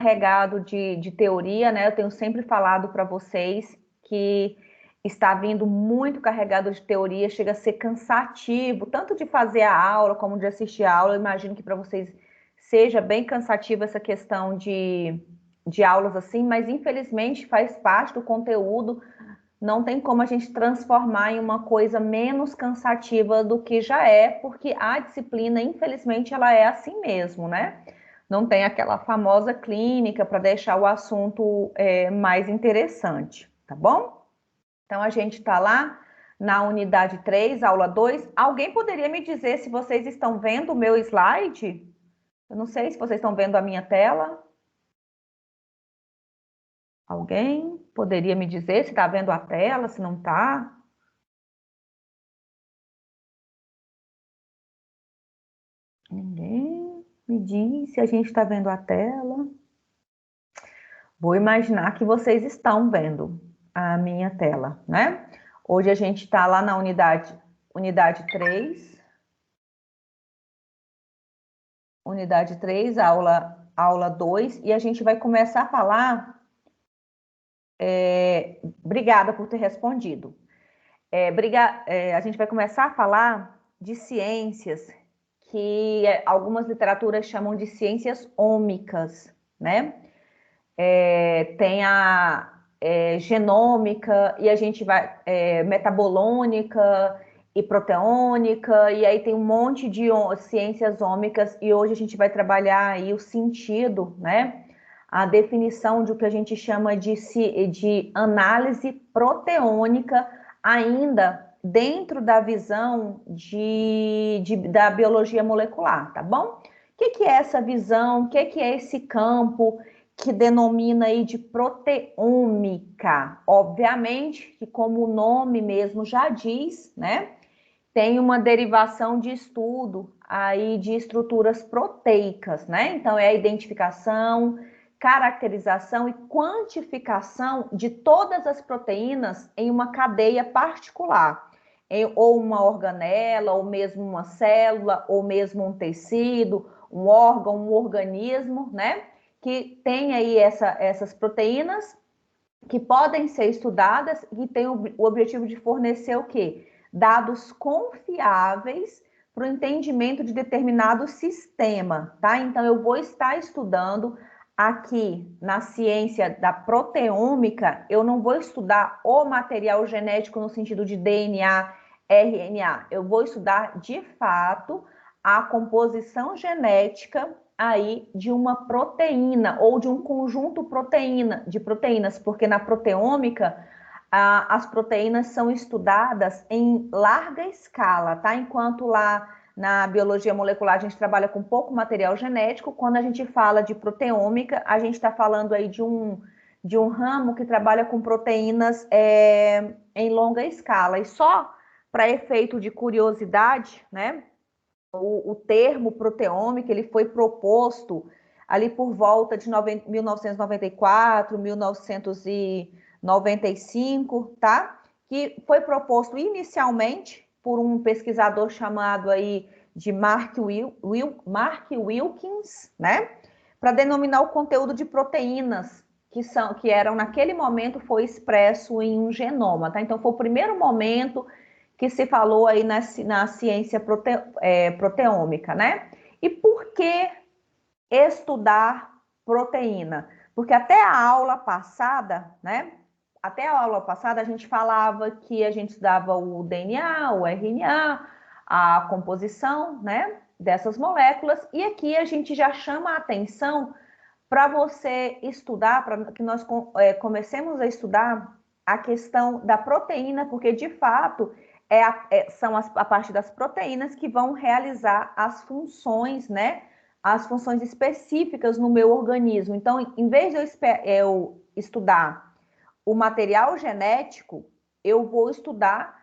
carregado de teoria, né? Eu tenho sempre falado para vocês que está vindo muito carregado de teoria, chega a ser cansativo, tanto de fazer a aula como de assistir a aula. Eu imagino que para vocês seja bem cansativo essa questão de aulas assim, mas infelizmente faz parte do conteúdo, não tem como a gente transformar em uma coisa menos cansativa do que já é, porque a disciplina, infelizmente, ela é assim mesmo, né? Não tem aquela famosa clínica para deixar o assunto mais interessante, tá bom? Então, a gente está lá na unidade 3, aula 2. Alguém poderia me dizer se vocês estão vendo o meu slide? Eu não sei se vocês estão vendo a minha tela. Alguém poderia me dizer se está vendo a tela, se não está? Ninguém me diz se a gente está vendo a tela. Vou imaginar que vocês estão vendo a minha tela, né? Hoje a gente está lá na unidade 3. Unidade 3, aula 2, e a gente vai começar a falar. Obrigada por ter respondido. A gente vai começar a falar de ciências que algumas literaturas chamam de ciências ômicas, né? Tem a genômica, e a gente vai metabolônica e proteônica, e aí tem um monte de ciências ômicas, e hoje a gente vai trabalhar aí o sentido, né? A definição de o que a gente chama de análise proteônica, ainda dentro da visão da biologia molecular, tá bom? O que é essa visão? O que é esse campo que denomina aí de proteômica? Obviamente que, como o nome mesmo já diz, né? Tem uma derivação de estudo aí de estruturas proteicas, né? Então, é a identificação, caracterização e quantificação de todas as proteínas em uma cadeia particular, ou uma organela, ou mesmo uma célula, ou mesmo um tecido, um órgão, um organismo, né? Que tem aí essas proteínas que podem ser estudadas e tem o objetivo de fornecer o quê? Dados confiáveis para o entendimento de determinado sistema, tá? Então, eu vou estar estudando aqui na ciência da proteômica, eu não vou estudar o material genético no sentido de DNA, RNA, eu vou estudar de fato a composição genética aí de uma proteína ou de um conjunto de proteínas, porque na proteômica as proteínas são estudadas em larga escala, tá? Enquanto lá na biologia molecular a gente trabalha com pouco material genético, quando a gente fala de proteômica, a gente está falando aí de um ramo que trabalha com proteínas em longa escala. E só para efeito de curiosidade, né? O termo proteômica ele foi proposto ali por volta de 1994, 1995, tá? Que foi proposto inicialmente por um pesquisador chamado aí de Mark Wilkins, né? Para denominar o conteúdo de proteínas que eram naquele momento foi expresso em um genoma, tá? Então foi o primeiro momento que se falou aí na ciência proteômica, né? E por que estudar proteína? Porque até a aula passada, né? Até a aula passada a gente falava que a gente estudava o DNA, o RNA, a composição, né? Dessas moléculas, e aqui a gente já chama a atenção para você estudar, para que nós comecemos a estudar a questão da proteína, porque de fato são a parte das proteínas que vão realizar as funções, né? As funções específicas no meu organismo. Então, em vez de eu estudar o material genético, eu vou estudar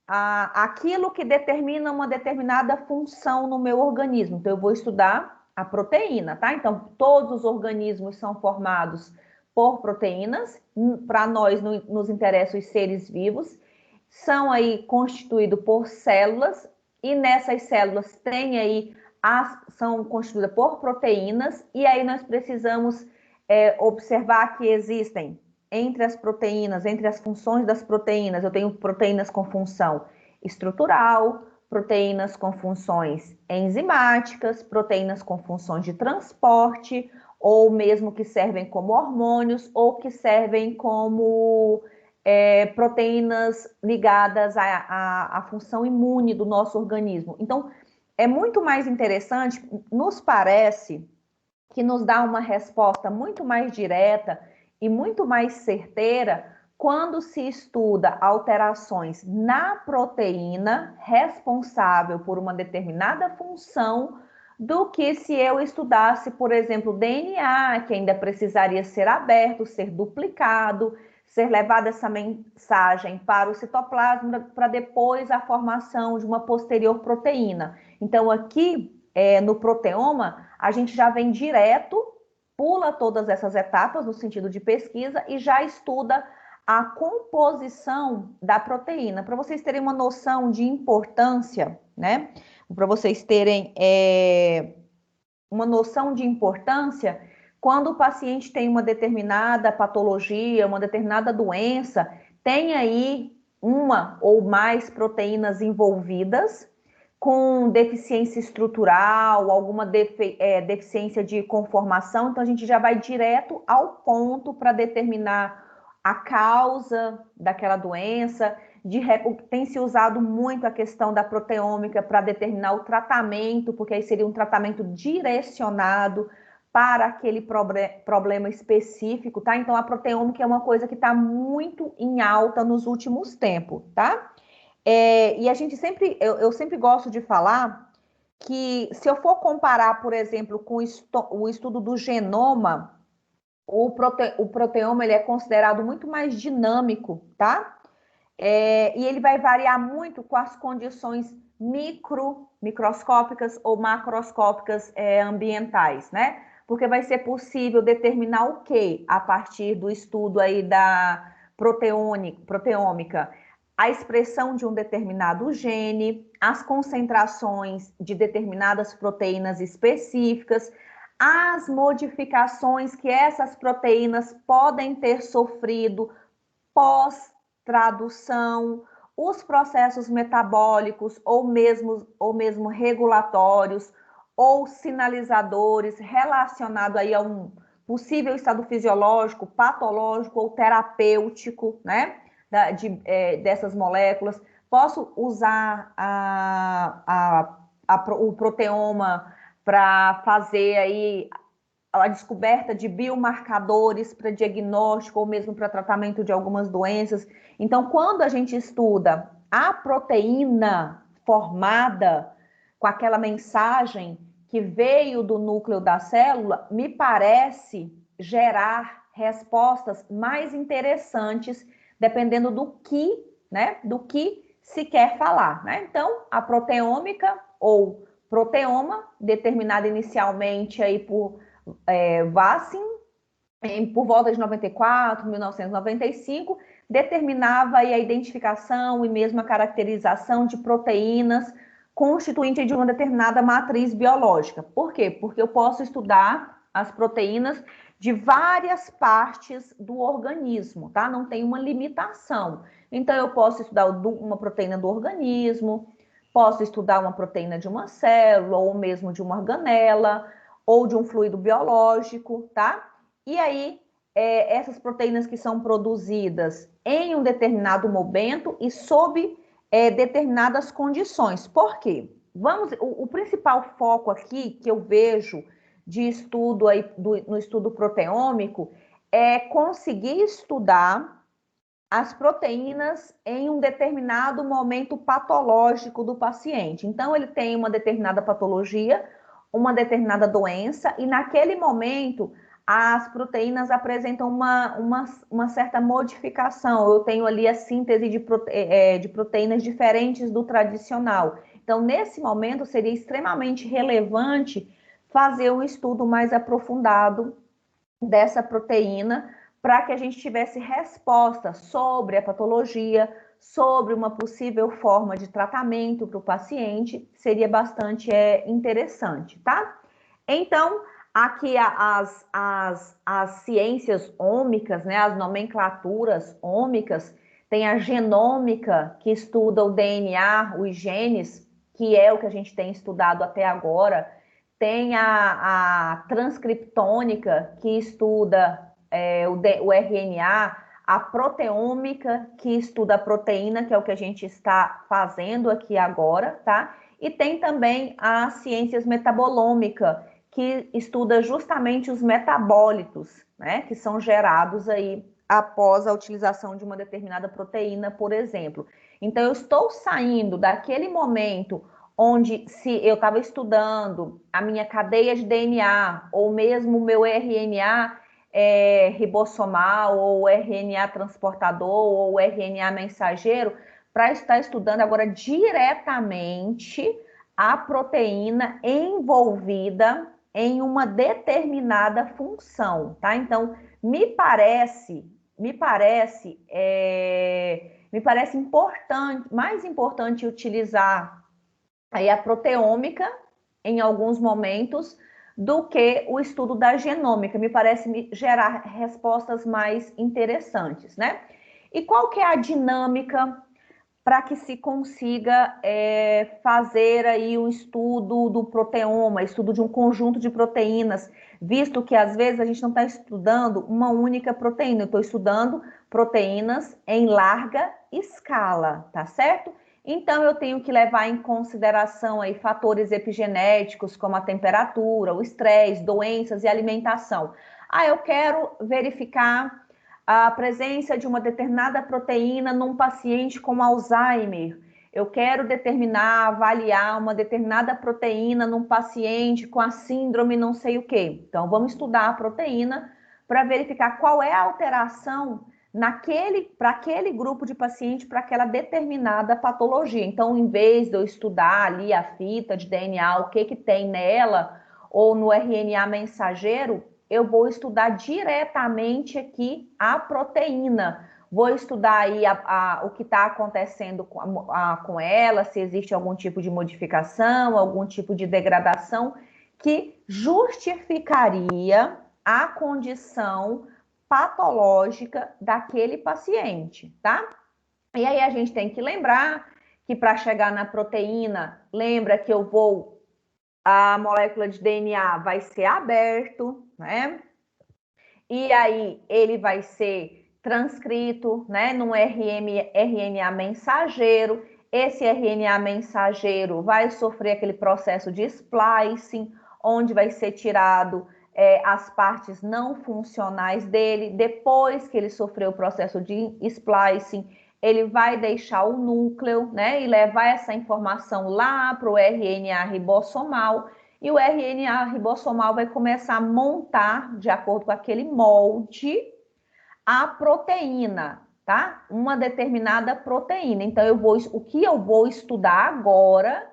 aquilo que determina uma determinada função no meu organismo. Então, eu vou estudar a proteína, tá? Então, todos os organismos são formados por proteínas. Para nós, nos interessam os seres vivos. São aí constituídos por células, e nessas células tem aí são constituídas por proteínas, e aí nós precisamos observar que existem entre as proteínas, entre as funções das proteínas, eu tenho proteínas com função estrutural, proteínas com funções enzimáticas, proteínas com funções de transporte, ou mesmo que servem como hormônios, ou que servem como proteínas ligadas à função imune do nosso organismo. Então, é muito mais interessante, nos parece que nos dá uma resposta muito mais direta e muito mais certeira quando se estuda alterações na proteína responsável por uma determinada função do que se eu estudasse, por exemplo, DNA, que ainda precisaria ser aberto, ser duplicado, ser levada essa mensagem para o citoplasma para depois a formação de uma posterior proteína. Então, aqui no proteoma, a gente já vem direto, pula todas essas etapas no sentido de pesquisa e já estuda a composição da proteína. Para vocês terem uma noção de importância, né? Para vocês terem uma noção de importância, quando o paciente tem uma determinada patologia, uma determinada doença, tem aí uma ou mais proteínas envolvidas, com deficiência estrutural, alguma deficiência de conformação, então a gente já vai direto ao ponto para determinar a causa daquela doença. Tem se usado muito a questão da proteômica para determinar o tratamento, porque aí seria um tratamento direcionado para aquele problema específico, tá? Então a proteômica é uma coisa que está muito em alta nos últimos tempos, tá? E a gente sempre, eu sempre gosto de falar que se eu for comparar, por exemplo, com o estudo do genoma, o proteoma ele é considerado muito mais dinâmico, tá? E ele vai variar muito com as condições microscópicas ou macroscópicas ambientais, né? Porque vai ser possível determinar o que a partir do estudo aí da proteômica? A expressão de um determinado gene, as concentrações de determinadas proteínas específicas, as modificações que essas proteínas podem ter sofrido pós-tradução, os processos metabólicos ou mesmo regulatórios ou sinalizadores relacionados aí a um possível estado fisiológico, patológico ou terapêutico, né? Dessas moléculas. Posso usar o proteoma para fazer aí a descoberta de biomarcadores para diagnóstico ou mesmo para tratamento de algumas doenças. Então, quando a gente estuda a proteína formada com aquela mensagem que veio do núcleo da célula, me parece gerar respostas mais interessantes, dependendo do que, né, do que se quer falar, né? Então, a proteômica ou proteoma, determinada inicialmente aí por Vassin, por volta de 94, 1995, determinava aí a identificação e mesmo a caracterização de proteínas constituintes de uma determinada matriz biológica. Por quê? Porque eu posso estudar as proteínas de várias partes do organismo, tá? Não tem uma limitação. Então, eu posso estudar uma proteína do organismo, posso estudar uma proteína de uma célula, ou mesmo de uma organela, ou de um fluido biológico, tá? E aí, essas proteínas que são produzidas em um determinado momento e sob determinadas condições. Por quê? O principal foco aqui que eu vejo de estudo aí, no estudo proteômico é conseguir estudar as proteínas em um determinado momento patológico do paciente. Então, ele tem uma determinada patologia, uma determinada doença, e naquele momento as proteínas apresentam uma certa modificação. Eu tenho ali a síntese de proteínas diferentes do tradicional. Então, nesse momento, seria extremamente relevante fazer um estudo mais aprofundado dessa proteína para que a gente tivesse resposta sobre a patologia, sobre uma possível forma de tratamento para o paciente, seria bastante interessante, tá? Então, aqui as ciências ômicas, né, as nomenclaturas ômicas, tem a genômica, que estuda o DNA, os genes, que é o que a gente tem estudado até agora. Tem a transcriptônica, que estuda o RNA, a proteômica, que estuda a proteína, que é o que a gente está fazendo aqui agora, tá? E tem também a ciências metabolômica, que estuda justamente os metabólitos, né, que são gerados aí após a utilização de uma determinada proteína, por exemplo. Então, eu estou saindo daquele momento onde, se eu estava estudando a minha cadeia de DNA, ou mesmo o meu RNA ribossomal, ou RNA transportador, ou RNA mensageiro, para estar estudando agora diretamente a proteína envolvida em uma determinada função, tá? Então, me parece importante, mais importante utilizar aí a proteômica em alguns momentos do que o estudo da genômica. Me parece gerar respostas mais interessantes, né? E qual que é a dinâmica para que se consiga fazer aí um estudo do proteoma, estudo de um conjunto de proteínas, visto que às vezes a gente não está estudando uma única proteína, eu estou estudando proteínas em larga escala, tá certo? Então eu tenho que levar em consideração aí fatores epigenéticos como a temperatura, o estresse, doenças e alimentação. Ah, eu quero verificar a presença de uma determinada proteína num paciente com Alzheimer. Eu quero determinar, avaliar uma determinada proteína num paciente com a síndrome não sei o quê. Então, vamos estudar a proteína para verificar qual é a alteração para aquele grupo de paciente, para aquela determinada patologia. Então, em vez de eu estudar ali a fita de DNA, o que tem nela, ou no RNA mensageiro, eu vou estudar diretamente aqui a proteína. Vou estudar aí o que está acontecendo com ela, se existe algum tipo de modificação, algum tipo de degradação que justificaria a condição patológica daquele paciente, tá? E aí a gente tem que lembrar que para chegar na proteína, lembra que a molécula de DNA vai ser aberto, né? E aí ele vai ser transcrito, né, num RNA mensageiro. Esse RNA mensageiro vai sofrer aquele processo de splicing, onde vai ser tirado as partes não funcionais dele. Depois que ele sofreu o processo de splicing, ele vai deixar o núcleo, né, e levar essa informação lá para o RNA ribossomal, e o RNA ribossomal vai começar a montar, de acordo com aquele molde, a proteína, tá? Uma determinada proteína. Então, o que eu vou estudar agora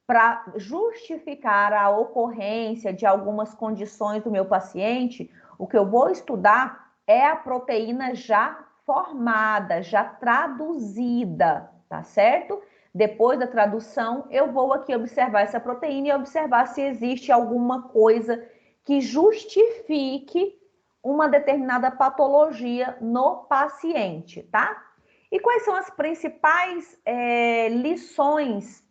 para justificar a ocorrência de algumas condições do meu paciente, o que eu vou estudar é a proteína já formada, já traduzida, tá certo? Depois da tradução, eu vou aqui observar essa proteína e observar se existe alguma coisa que justifique uma determinada patologia no paciente, tá? E quais são as principais lições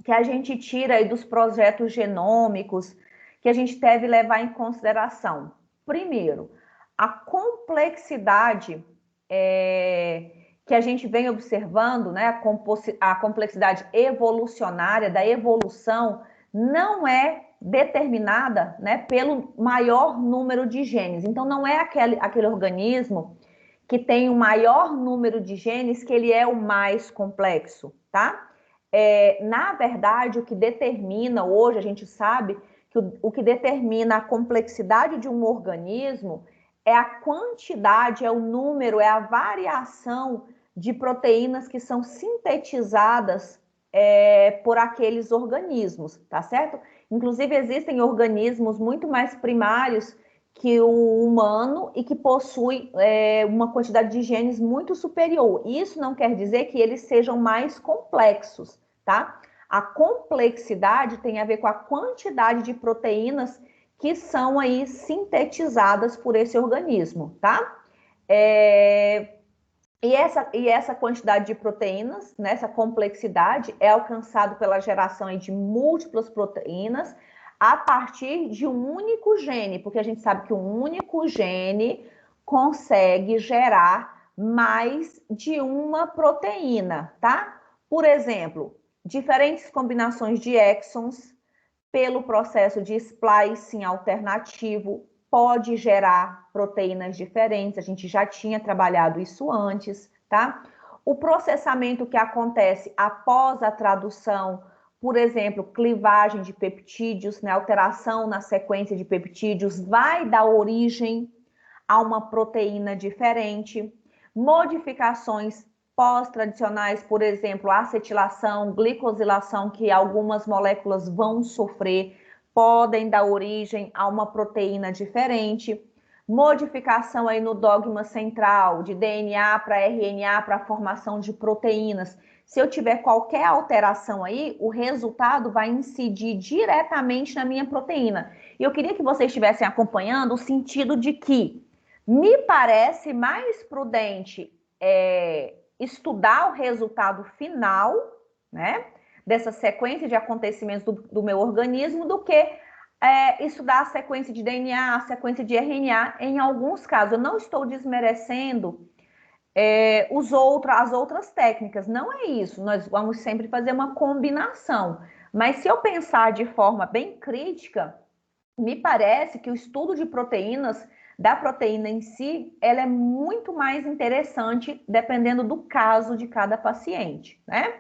que a gente tira aí dos projetos genômicos que a gente deve levar em consideração? Primeiro, a complexidade que a gente vem observando, né, a complexidade evolucionária da evolução não é determinada, né, pelo maior número de genes. Então, não é aquele organismo que tem o maior número de genes que ele é o mais complexo, tá? Na verdade, o que determina, hoje a gente sabe que o que determina a complexidade de um organismo é a quantidade, é o número, é a variação de proteínas que são sintetizadas por aqueles organismos, tá certo? Inclusive, existem organismos muito mais primários que o humano e que possuem uma quantidade de genes muito superior. Isso não quer dizer que eles sejam mais complexos, tá? A complexidade tem a ver com a quantidade de proteínas que são aí sintetizadas por esse organismo, tá? E essa quantidade de proteínas, né, essa complexidade, é alcançado pela geração aí de múltiplas proteínas a partir de um único gene, porque a gente sabe que um único gene consegue gerar mais de uma proteína, tá? Por exemplo, diferentes combinações de exons pelo processo de splicing alternativo pode gerar proteínas diferentes. A gente já tinha trabalhado isso antes, tá? O processamento que acontece após a tradução, por exemplo, clivagem de peptídeos, né, alteração na sequência de peptídeos, vai dar origem a uma proteína diferente. Modificações pós-tradicionais, por exemplo, acetilação, glicosilação, que algumas moléculas vão sofrer, podem dar origem a uma proteína diferente. Modificação aí no dogma central, de DNA para RNA para a formação de proteínas. Se eu tiver qualquer alteração aí, o resultado vai incidir diretamente na minha proteína. E eu queria que vocês estivessem acompanhando o sentido de que me parece mais prudente estudar o resultado final, né, dessa sequência de acontecimentos do meu organismo do que estudar a sequência de DNA, a sequência de RNA em alguns casos. Eu não estou desmerecendo as outras técnicas, não é isso. Nós vamos sempre fazer uma combinação. Mas se eu pensar de forma bem crítica, me parece que o estudo de proteínas, da proteína em si, ela é muito mais interessante dependendo do caso de cada paciente, né?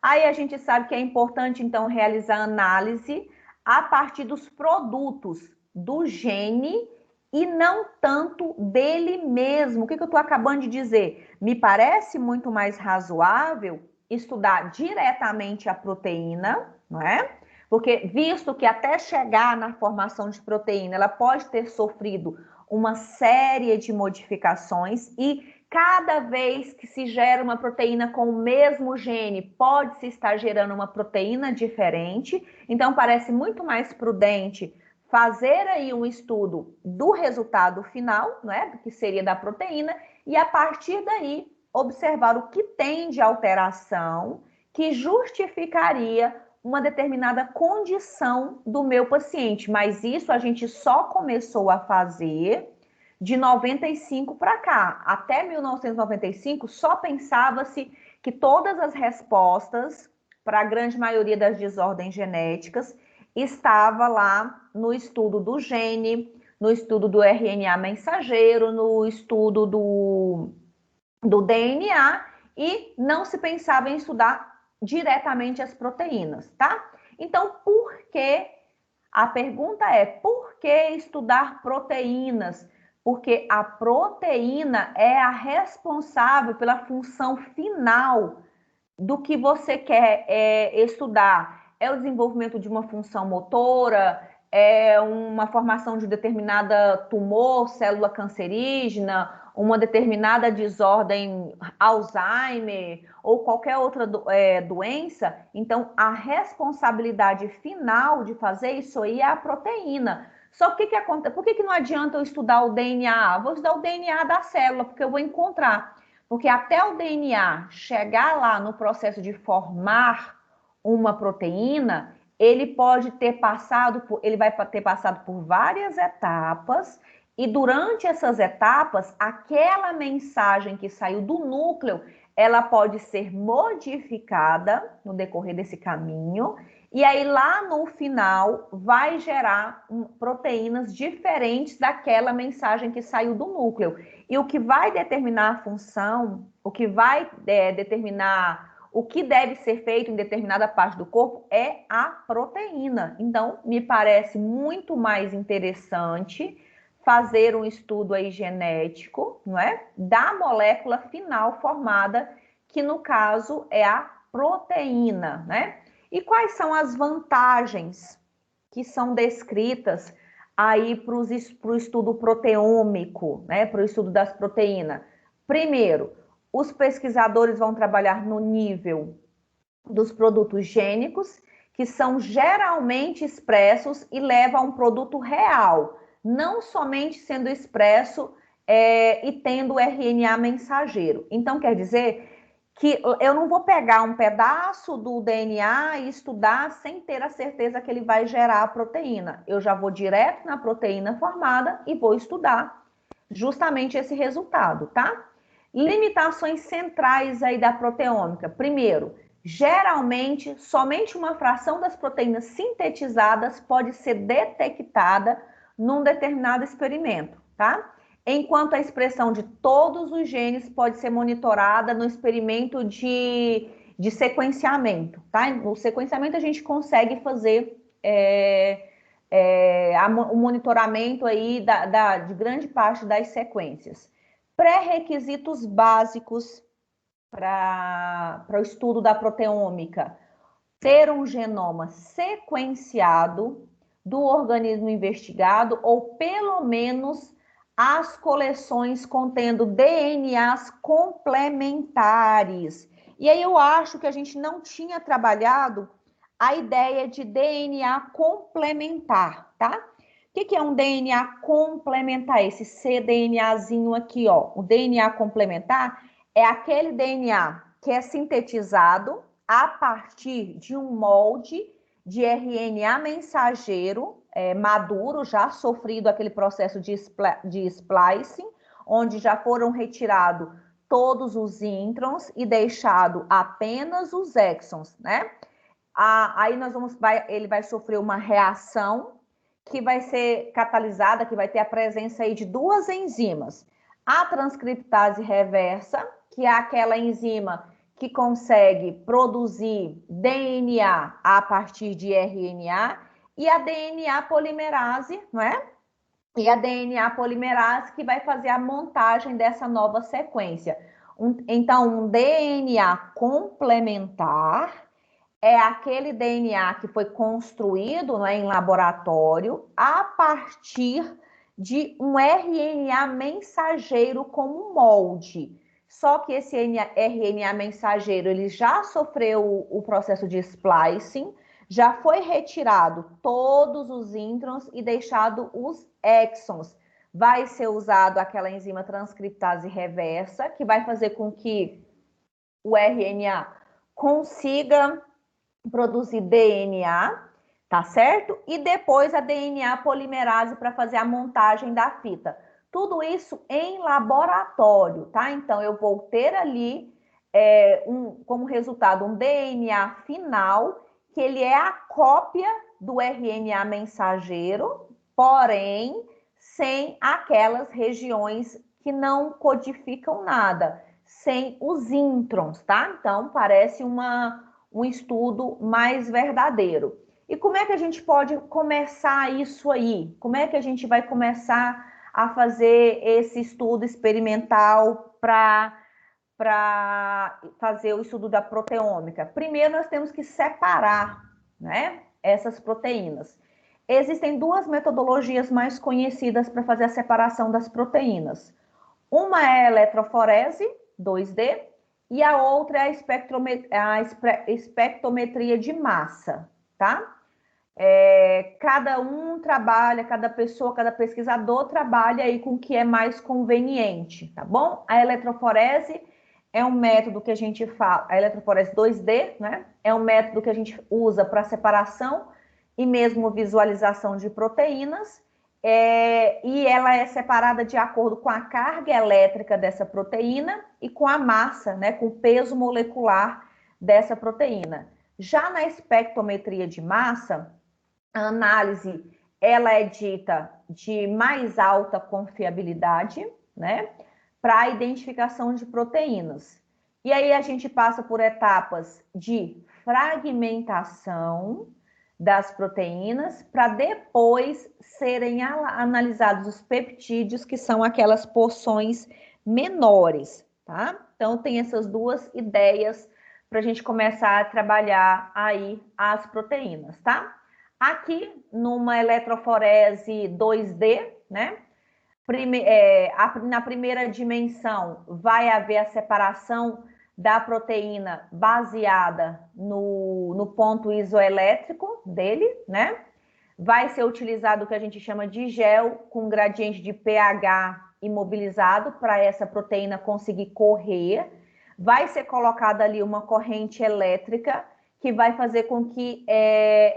Aí a gente sabe que é importante, então, realizar análise a partir dos produtos do gene e não tanto dele mesmo. O que eu estou acabando de dizer? Me parece muito mais razoável estudar diretamente a proteína, não é? Porque, visto que até chegar na formação de proteína, ela pode ter sofrido uma série de modificações e cada vez que se gera uma proteína com o mesmo gene, pode-se estar gerando uma proteína diferente. Então, parece muito mais prudente fazer aí um estudo do resultado final, né, do que seria da proteína, e a partir daí observar o que tem de alteração que justificaria uma determinada condição do meu paciente. Mas isso a gente só começou a fazer de 95 para cá. Até 1995, só pensava-se que todas as respostas para a grande maioria das desordens genéticas estava lá no estudo do gene, no estudo do RNA mensageiro, no estudo do DNA, e não se pensava em estudar diretamente as proteínas, tá? Então, por que? A pergunta é, por que estudar proteínas? Porque a proteína é a responsável pela função final do que você quer estudar. É o desenvolvimento de uma função motora, é uma formação de determinada tumor, célula cancerígena, uma determinada desordem Alzheimer ou qualquer outra doença. Então, a responsabilidade final de fazer isso aí é a proteína. Só que o que acontece? Por que não adianta eu estudar o DNA? Vou estudar o DNA da célula, porque eu vou encontrar. Porque até o DNA chegar lá no processo de formar uma proteína, ele vai ter passado por várias etapas, e durante essas etapas, aquela mensagem que saiu do núcleo, ela pode ser modificada no decorrer desse caminho, e aí lá no final vai gerar proteínas diferentes daquela mensagem que saiu do núcleo. E o que vai determinar a função, o que vai determinar o que deve ser feito em determinada parte do corpo é a proteína. Então, me parece muito mais interessante fazer um estudo aí genético, não é? Da molécula final formada, que no caso é a proteína, né? E quais são as vantagens que são descritas aí para o estudo proteômico, né? Para o estudo das proteínas? Primeiro, os pesquisadores vão trabalhar no nível dos produtos gênicos, que são geralmente expressos e levam a um produto real, não somente sendo expresso e tendo RNA mensageiro. Então, quer dizer que eu não vou pegar um pedaço do DNA e estudar sem ter a certeza que ele vai gerar a proteína. Eu já vou direto na proteína formada e vou estudar justamente esse resultado, tá? Limitações centrais aí da proteômica. Primeiro, geralmente, somente uma fração das proteínas sintetizadas pode ser detectada num determinado experimento, tá? Enquanto a expressão de todos os genes pode ser monitorada no experimento de sequenciamento, tá? No sequenciamento a gente consegue fazer o monitoramento aí de grande parte das sequências. Pré-requisitos básicos para o estudo da proteômica: ter um genoma sequenciado do organismo investigado, ou pelo menos as coleções contendo DNAs complementares. E aí eu acho que a gente não tinha trabalhado a ideia de DNA complementar, tá? O que é um DNA complementar? Esse cDNAzinho aqui, ó. O DNA complementar é aquele DNA que é sintetizado a partir de um molde de RNA mensageiro maduro, já sofrido aquele processo de splicing, onde já foram retirados todos os introns e deixado apenas os exons, né? Aí ele vai sofrer uma reação que vai ser catalisada, que vai ter a presença aí de duas enzimas. A transcriptase reversa, que é aquela enzima que consegue produzir DNA a partir de RNA, e a DNA polimerase, não é? E a DNA polimerase que vai fazer a montagem dessa nova sequência. Então, um DNA complementar é aquele DNA que foi construído, né, em laboratório a partir de um RNA mensageiro como molde. Só que esse RNA mensageiro ele já sofreu o processo de splicing, já foi retirado todos os introns e deixado os exons. Vai ser usado aquela enzima transcriptase reversa, que vai fazer com que o RNA consiga produzir DNA, tá certo? E depois a DNA polimerase para fazer a montagem da fita. Tudo isso em laboratório, tá? Então, eu vou ter ali como resultado um DNA final, que ele é a cópia do RNA mensageiro, porém, sem aquelas regiões que não codificam nada, sem os introns, tá? Então, parece um estudo mais verdadeiro. E como é que a gente pode começar isso aí? Como é que a gente vai começar a fazer esse estudo experimental para fazer o estudo da proteômica? Primeiro, nós temos que separar, né, essas proteínas. Existem duas metodologias mais conhecidas para fazer a separação das proteínas. Uma é a eletroforese 2D e a outra é a espectrometria de massa, tá? Cada um trabalha, cada pessoa, cada pesquisador trabalha aí com o que é mais conveniente, tá bom? A eletroforese é um método que a gente fala, a eletroforese 2D, né? É um método que a gente usa para separação e mesmo visualização de proteínas, e ela é separada de acordo com a carga elétrica dessa proteína e com a massa, né? Com o peso molecular dessa proteína. Já na espectrometria de massa, a análise ela é dita de mais alta confiabilidade, né, para a identificação de proteínas. E aí a gente passa por etapas de fragmentação das proteínas para depois serem analisados os peptídeos, que são aquelas porções menores, tá? Então tem essas duas ideias para a gente começar a trabalhar aí as proteínas, tá? Aqui, numa eletroforese 2D, né? Na primeira dimensão, vai haver a separação da proteína baseada no ponto isoelétrico dele, né? Vai ser utilizado o que a gente chama de gel com gradiente de pH imobilizado para essa proteína conseguir correr. Vai ser colocada ali uma corrente elétrica que vai fazer com que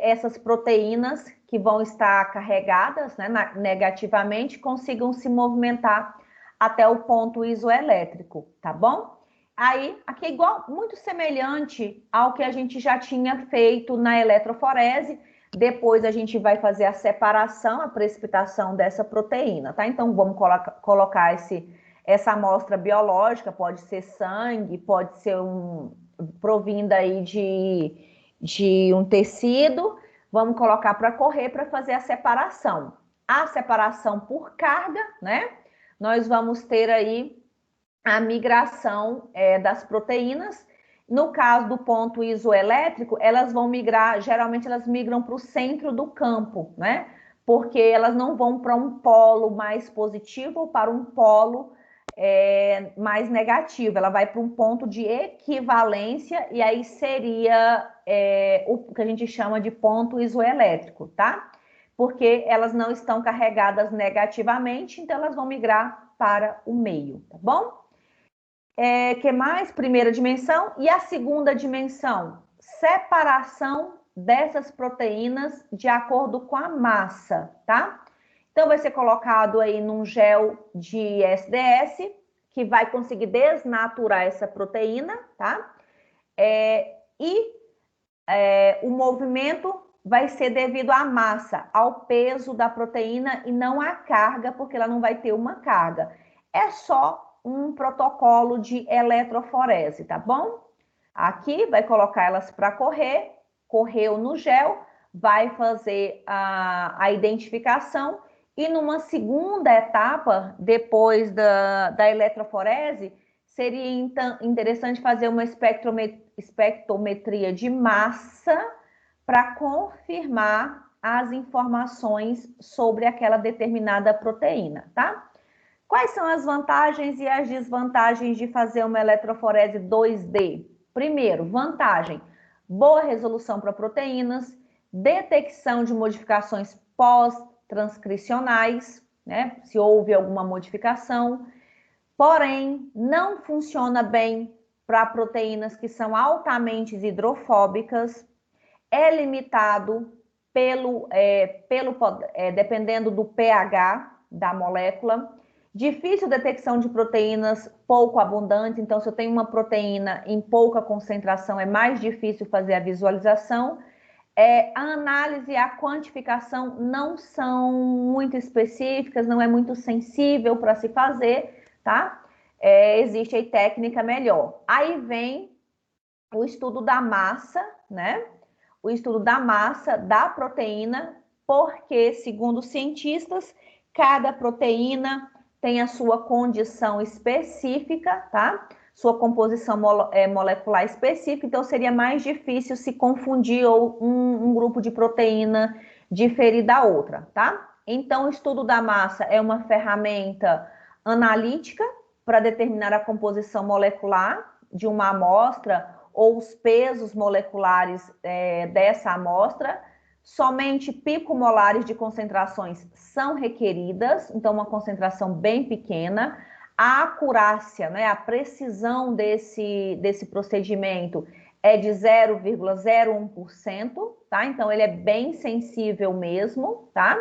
essas proteínas que vão estar carregadas, né, negativamente consigam se movimentar até o ponto isoelétrico, tá bom? Aí, aqui é igual, muito semelhante ao que a gente já tinha feito na eletroforese. Depois a gente vai fazer a separação, a precipitação dessa proteína, tá? Então, vamos colocar essa amostra biológica, pode ser sangue, pode ser provinda aí de um tecido. Vamos colocar para correr para fazer a separação. A separação por carga, né? Nós vamos ter aí a migração das proteínas. No caso do ponto isoelétrico, elas vão migrar, geralmente elas migram para o centro do campo, né? Porque elas não vão para um polo mais positivo ou para um polo mais negativo. Ela vai para um ponto de equivalência e aí seria o que a gente chama de ponto isoelétrico, tá? Porque elas não estão carregadas negativamente, então elas vão migrar para o meio, tá bom? Que mais? Primeira dimensão. E a segunda dimensão? Separação dessas proteínas de acordo com a massa, tá? Então, vai ser colocado aí num gel de SDS, que vai conseguir desnaturar essa proteína, tá? O movimento vai ser devido à massa, ao peso da proteína e não à carga, porque ela não vai ter uma carga. É só um protocolo de eletroforese, tá bom? Aqui vai colocar elas para correr, correu no gel, vai fazer a identificação e numa segunda etapa, depois da eletroforese, seria então interessante fazer uma espectrometria de massa para confirmar as informações sobre aquela determinada proteína, tá? Quais são as vantagens e as desvantagens de fazer uma eletroforese 2D? Primeiro, vantagem: boa resolução para proteínas, detecção de modificações pós-transcricionais, né? Se houve alguma modificação. Porém, não funciona bem para proteínas que são altamente hidrofóbicas, é limitado dependendo do pH da molécula, difícil detecção de proteínas pouco abundantes, então se eu tenho uma proteína em pouca concentração é mais difícil fazer a visualização. A análise e a quantificação não são muito específicas, não é muito sensível para se fazer, tá? Existe aí técnica melhor. Aí vem o estudo da massa, né? O estudo da massa da proteína, porque, segundo os cientistas, cada proteína tem a sua condição específica, tá? Sua composição molecular específica, então seria mais difícil se confundir ou um grupo de proteína diferir da outra, tá? Então, o estudo da massa é uma ferramenta analítica para determinar a composição molecular de uma amostra ou os pesos moleculares dessa amostra. Somente picomolares de concentrações são requeridas, então uma concentração bem pequena. A acurácia, né, a precisão desse procedimento é de 0,01%, tá? Então ele é bem sensível mesmo, tá?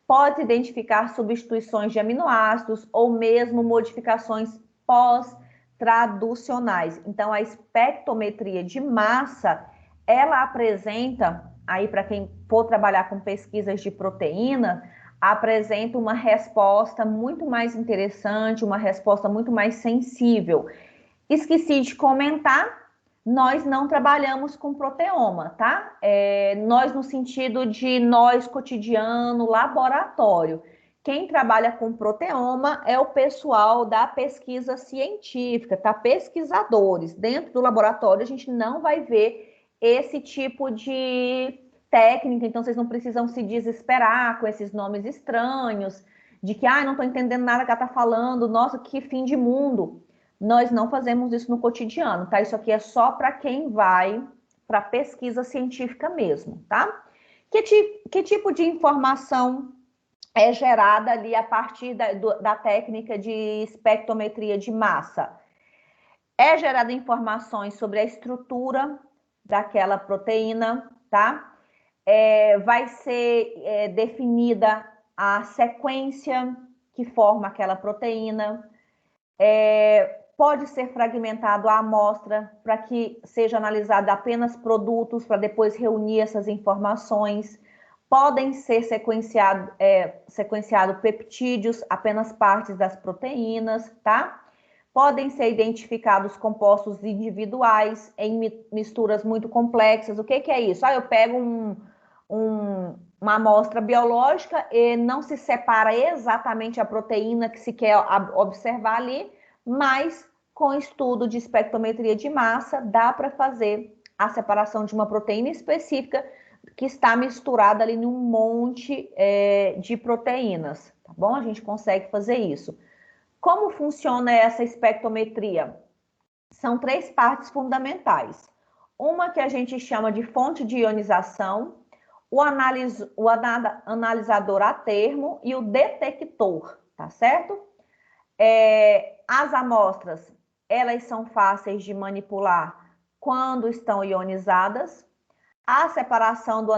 Pode identificar substituições de aminoácidos ou mesmo modificações pós-traducionais. Então, a espectrometria de massa, ela apresenta, aí para quem for trabalhar com pesquisas de proteína, apresenta uma resposta muito mais interessante, uma resposta muito mais sensível. Esqueci de comentar, nós não trabalhamos com proteoma, tá? Nós no sentido de nós cotidiano, laboratório. Quem trabalha com proteoma é o pessoal da pesquisa científica, tá? Pesquisadores. Dentro do laboratório a gente não vai ver esse tipo de técnica, então vocês não precisam se desesperar com esses nomes estranhos, de que, não estou entendendo nada que ela está falando, nossa, que fim de mundo. Nós não fazemos isso no cotidiano, tá? Isso aqui é só para quem vai para pesquisa científica mesmo, tá? Que tipo de informação é gerada ali a partir da técnica de espectrometria de massa? É gerada informações sobre a estrutura daquela proteína, tá? Vai ser definida a sequência que forma aquela proteína. Pode ser fragmentado a amostra para que seja analisado apenas produtos para depois reunir essas informações. Podem ser sequenciado peptídeos, apenas partes das proteínas, tá? Podem ser identificados compostos individuais em misturas muito complexas. O que é isso? Eu pego uma amostra biológica e não se separa exatamente a proteína que se quer observar ali, mas com estudo de espectrometria de massa dá para fazer a separação de uma proteína específica que está misturada ali num monte de proteínas, tá bom? A gente consegue fazer isso. Como funciona essa espectrometria? São 3 partes fundamentais. Uma que a gente chama de fonte de ionização, o analisador a termo e o detector, tá certo? As amostras, elas são fáceis de manipular quando estão ionizadas. A separação do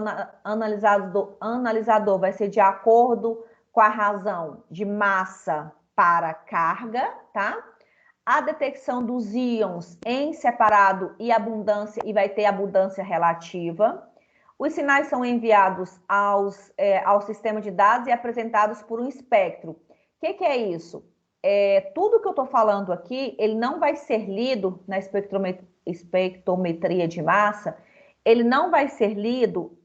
analisador vai ser de acordo com a razão de massa para carga, tá? A detecção dos íons em separado e abundância, e vai ter abundância relativa. Os sinais são enviados ao sistema de dados e apresentados por um espectro. O que é isso? Tudo que eu estou falando aqui, ele não vai ser lido na espectrometria de massa, ele não vai ser lido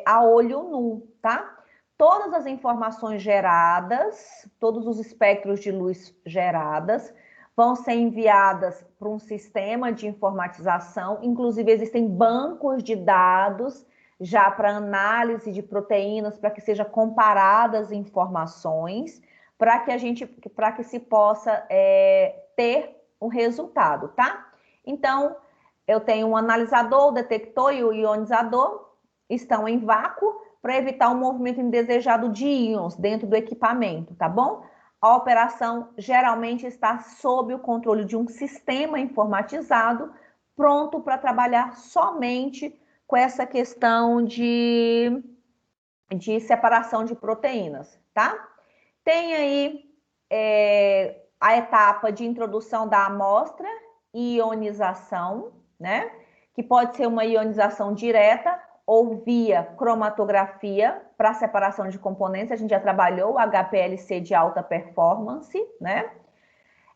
a olho nu, tá? Todas as informações geradas, todos os espectros de luz geradas, vão ser enviadas para um sistema de informatização, inclusive existem bancos de dados já para análise de proteínas, para que sejam comparadas informações, para que se possa ter o resultado, tá? Então, eu tenho um analisador, o detector e o ionizador, estão em vácuo para evitar o movimento indesejado de íons dentro do equipamento, tá bom? A operação geralmente está sob o controle de um sistema informatizado, pronto para trabalhar somente com essa questão de separação de proteínas, tá? Tem aí a etapa de introdução da amostra e ionização, né? Que pode ser uma ionização direta ou via cromatografia para separação de componentes. A gente já trabalhou o HPLC de alta performance, né?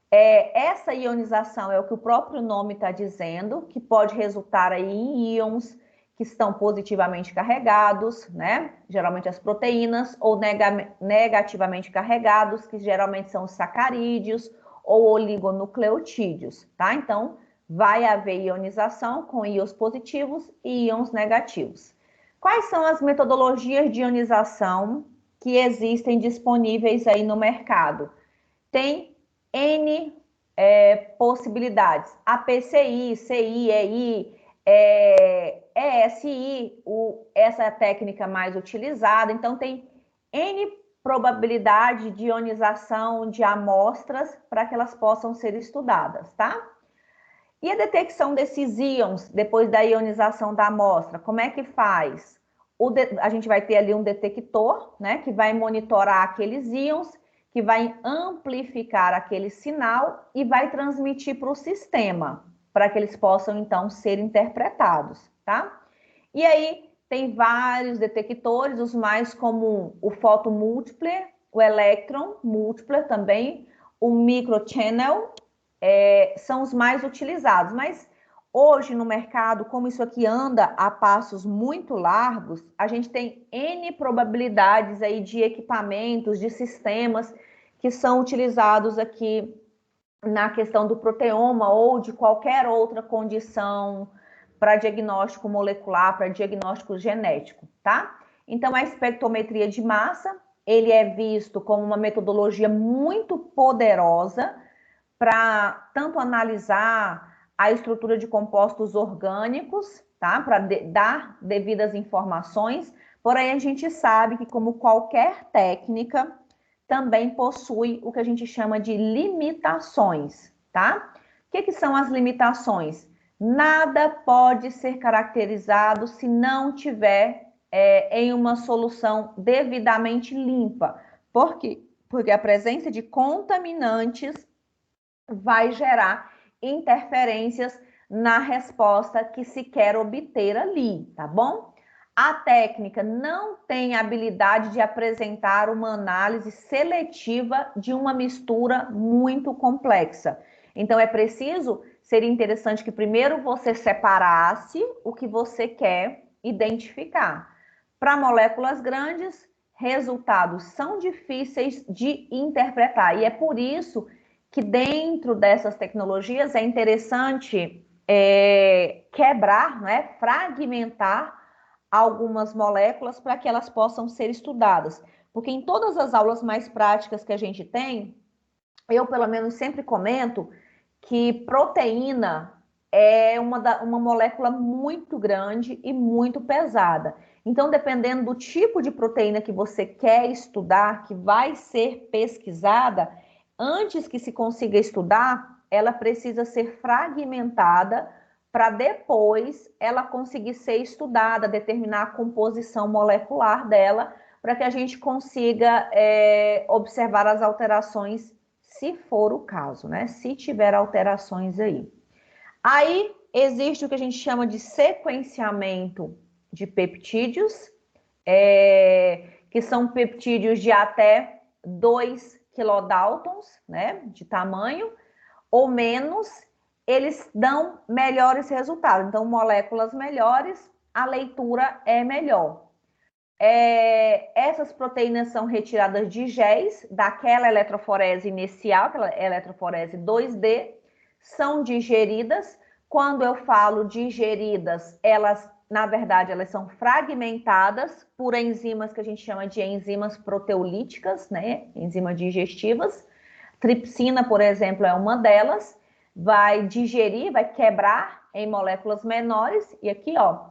Essa ionização é o que o próprio nome está dizendo, que pode resultar aí em íons que estão positivamente carregados, né? Geralmente as proteínas, ou negativamente carregados, que geralmente são os sacarídeos ou oligonucleotídeos, tá? Então, vai haver ionização com íons positivos e íons negativos. Quais são as metodologias de ionização que existem disponíveis aí no mercado? Tem N possibilidades. APCI, CI, EI, ESI, essa é a técnica mais utilizada. Então, tem N probabilidade de ionização de amostras para que elas possam ser estudadas, tá? E a detecção desses íons depois da ionização da amostra, como é que faz? A gente vai ter ali um detector, né, que vai monitorar aqueles íons, que vai amplificar aquele sinal e vai transmitir para o sistema, para que eles possam, então, ser interpretados, tá? E aí, tem vários detectores, os mais comuns, o fotomúltipler, o electron múltipler também, o microchannel, são os mais utilizados, mas hoje no mercado, como isso aqui anda a passos muito largos, a gente tem N probabilidades aí de equipamentos, de sistemas que são utilizados aqui na questão do proteoma ou de qualquer outra condição para diagnóstico molecular, para diagnóstico genético, tá? Então, a espectrometria de massa, ele é visto como uma metodologia muito poderosa para tanto analisar a estrutura de compostos orgânicos, tá? Para dar devidas informações, porém a gente sabe que, como qualquer técnica, também possui o que a gente chama de limitações, tá? O que são as limitações? Nada pode ser caracterizado se não tiver em uma solução devidamente limpa. Por quê? Porque a presença de contaminantes vai gerar interferências na resposta que se quer obter ali, tá bom? A técnica não tem habilidade de apresentar uma análise seletiva de uma mistura muito complexa. Então, é preciso, seria interessante que primeiro você separasse o que você quer identificar. Para moléculas grandes, resultados são difíceis de interpretar, e é por isso que dentro dessas tecnologias é interessante quebrar, né, fragmentar algumas moléculas para que elas possam ser estudadas. Porque em todas as aulas mais práticas que a gente tem, eu pelo menos sempre comento que proteína é uma molécula muito grande e muito pesada. Então, dependendo do tipo de proteína que você quer estudar, que vai ser pesquisada, antes que se consiga estudar, ela precisa ser fragmentada para depois ela conseguir ser estudada, determinar a composição molecular dela, para que a gente consiga observar as alterações, se for o caso, né? Se tiver alterações aí. Aí existe o que a gente chama de sequenciamento de peptídeos, que são peptídeos de até 2 kilodaltons, né, de tamanho, ou menos, eles dão melhores resultados. Então, moléculas melhores, a leitura é melhor. Essas proteínas são retiradas de géis, daquela eletroforese inicial, aquela eletroforese 2D, são digeridas. Quando eu falo digeridas, elas, na verdade, elas são fragmentadas por enzimas que a gente chama de enzimas proteolíticas, né? Enzimas digestivas. Tripsina, por exemplo, é uma delas. Vai digerir, vai quebrar em moléculas menores. E aqui, ó,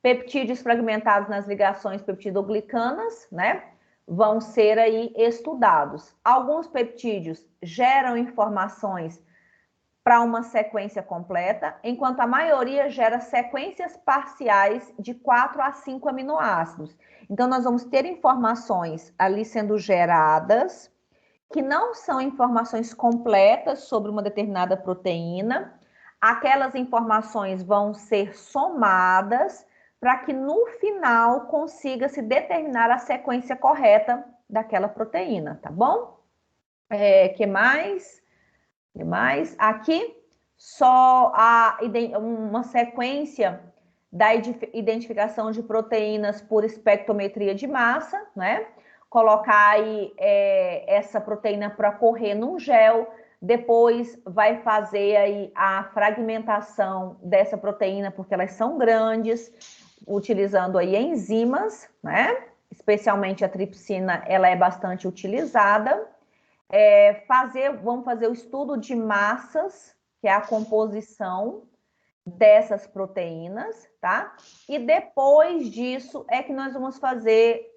peptídeos fragmentados nas ligações peptidoglicanas, né? Vão ser aí estudados. Alguns peptídeos geram informações para uma sequência completa, enquanto a maioria gera sequências parciais de 4 a 5 aminoácidos. Então, nós vamos ter informações ali sendo geradas, que não são informações completas sobre uma determinada proteína. Aquelas informações vão ser somadas para que no final consiga se determinar a sequência correta daquela proteína, tá bom? Que mais? Aqui, só uma sequência da identificação de proteínas por espectrometria de massa, né? Colocar aí essa proteína para correr num gel, depois vai fazer aí a fragmentação dessa proteína, porque elas são grandes, utilizando aí enzimas, né? Especialmente a tripsina, ela é bastante utilizada. Vamos fazer o estudo de massas, que é a composição dessas proteínas, tá? E depois disso é que nós vamos fazer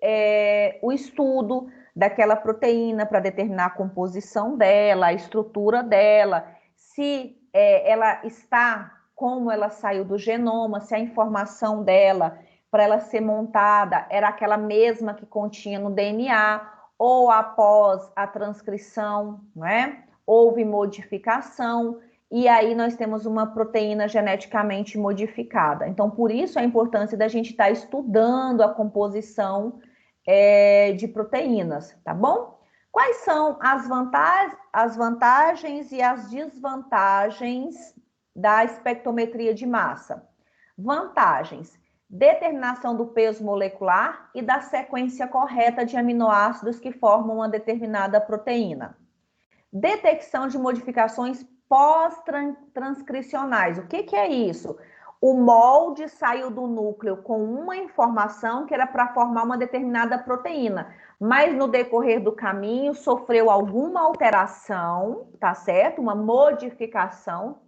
o estudo daquela proteína para determinar a composição dela, a estrutura dela, se ela está, como ela saiu do genoma, se a informação dela, para ela ser montada, era aquela mesma que continha no DNA, ou após a transcrição, não é? Houve modificação, e aí nós temos uma proteína geneticamente modificada. Então, por isso a importância da gente estar estudando a composição de proteínas, tá bom? Quais são as vantagens e as desvantagens da espectrometria de massa? Vantagens: determinação do peso molecular e da sequência correta de aminoácidos que formam uma determinada proteína. Detecção de modificações pós-transcricionais. O que é isso? O molde saiu do núcleo com uma informação que era para formar uma determinada proteína, mas no decorrer do caminho sofreu alguma alteração, tá certo? Uma modificação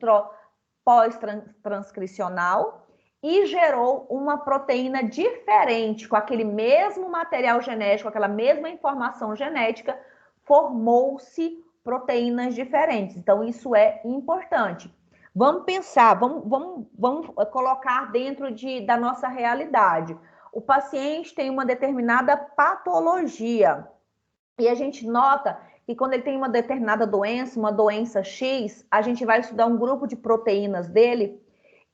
pós-transcricional e gerou uma proteína diferente, com aquele mesmo material genético, aquela mesma informação genética, formou-se proteínas diferentes. Então, isso é importante. Vamos pensar, vamos colocar dentro da nossa realidade. O paciente tem uma determinada patologia e a gente nota que quando ele tem uma determinada doença, uma doença X, a gente vai estudar um grupo de proteínas dele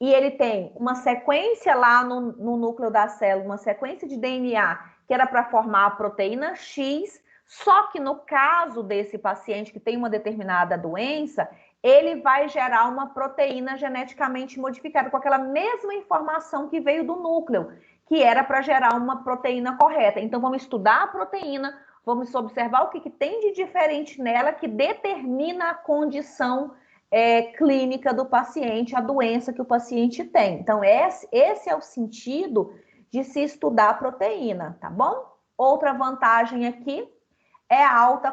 e ele tem uma sequência lá no núcleo da célula, uma sequência de DNA que era para formar a proteína X, só que no caso desse paciente que tem uma determinada doença, ele vai gerar uma proteína geneticamente modificada com aquela mesma informação que veio do núcleo, que era para gerar uma proteína correta. Então, vamos estudar a proteína, vamos observar o que tem de diferente nela que determina a condição clínica do paciente, a doença que o paciente tem. Então, esse é o sentido de se estudar a proteína, tá bom? Outra vantagem aqui é a alta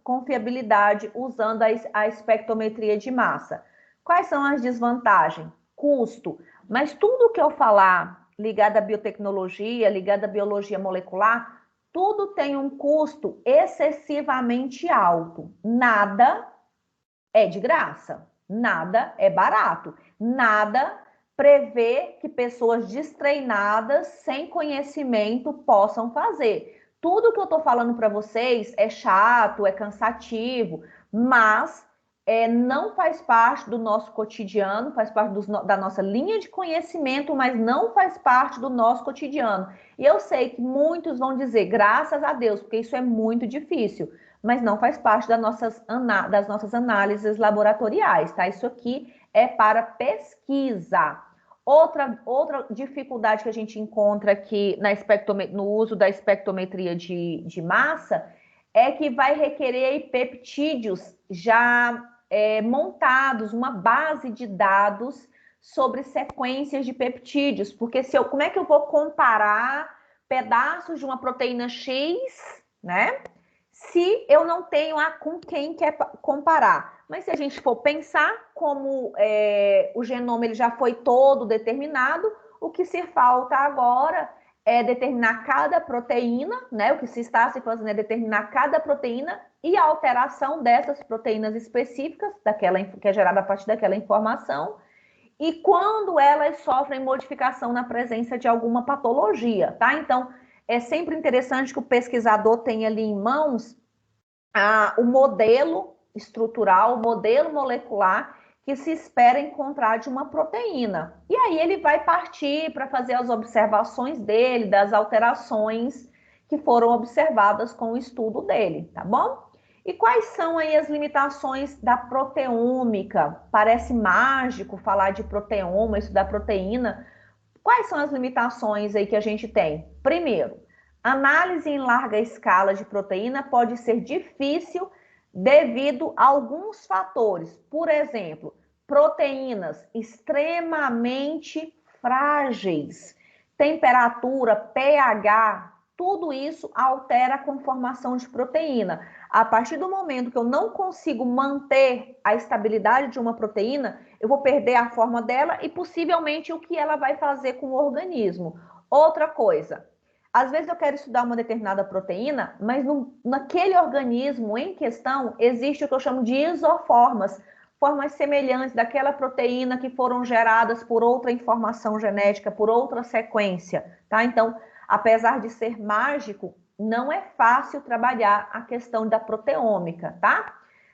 confiabilidade usando a espectrometria de massa. Quais são as desvantagens? Custo. Mas tudo que eu falar ligado à biotecnologia, ligado à biologia molecular, tudo tem um custo excessivamente alto. Nada é de graça, nada é barato, nada prevê que pessoas destreinadas, sem conhecimento, possam fazer. Tudo que eu estou falando para vocês é chato, é cansativo, mas não faz parte do nosso cotidiano, faz parte da nossa linha de conhecimento, mas não faz parte do nosso cotidiano. E eu sei que muitos vão dizer, graças a Deus, porque isso é muito difícil, mas não faz parte das nossas análises laboratoriais, tá? Isso aqui é para pesquisa. Outra dificuldade que a gente encontra aqui no uso da espectrometria de massa é que vai requerer peptídeos já montados, uma base de dados sobre sequências de peptídeos, porque como é que eu vou comparar pedaços de uma proteína X, né? Se eu não tenho com quem quer comparar. Mas se a gente for pensar, como o genoma ele já foi todo determinado, o que se falta agora é determinar cada proteína, né? O que se está se fazendo é determinar cada proteína e a alteração dessas proteínas específicas, que é gerada a partir daquela informação, e quando elas sofrem modificação na presença de alguma patologia, tá? Então, é sempre interessante que o pesquisador tenha ali em mãos o modelo estrutural, o modelo molecular que se espera encontrar de uma proteína. E aí ele vai partir para fazer as observações dele, das alterações que foram observadas com o estudo dele, tá bom? E quais são aí as limitações da proteômica? Parece mágico falar de proteoma, estudar proteína. Quais são as limitações aí que a gente tem? Primeiro, análise em larga escala de proteína pode ser difícil devido a alguns fatores. Por exemplo, proteínas extremamente frágeis, temperatura, pH, tudo isso altera a conformação de proteína. A partir do momento que eu não consigo manter a estabilidade de uma proteína, eu vou perder a forma dela e possivelmente o que ela vai fazer com o organismo. Outra coisa, às vezes eu quero estudar uma determinada proteína, mas naquele organismo em questão existe o que eu chamo de isoformas, formas semelhantes daquela proteína que foram geradas por outra informação genética, por outra sequência, tá? Então, apesar de ser mágico, não é fácil trabalhar a questão da proteômica, tá?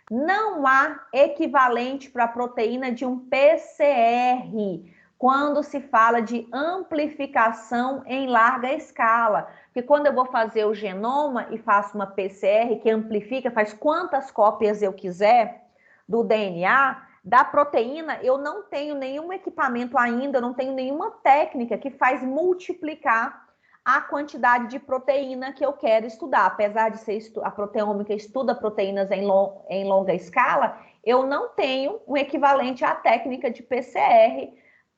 Não há equivalente para a proteína de um PCR quando se fala de amplificação em larga escala. Porque quando eu vou fazer o genoma e faço uma PCR que amplifica, faz quantas cópias eu quiser do DNA, da proteína, eu não tenho nenhum equipamento ainda, eu não tenho nenhuma técnica que faz multiplicar a quantidade de proteína que eu quero estudar. Apesar de ser a proteômica estuda proteínas em longa escala, eu não tenho um equivalente à técnica de PCR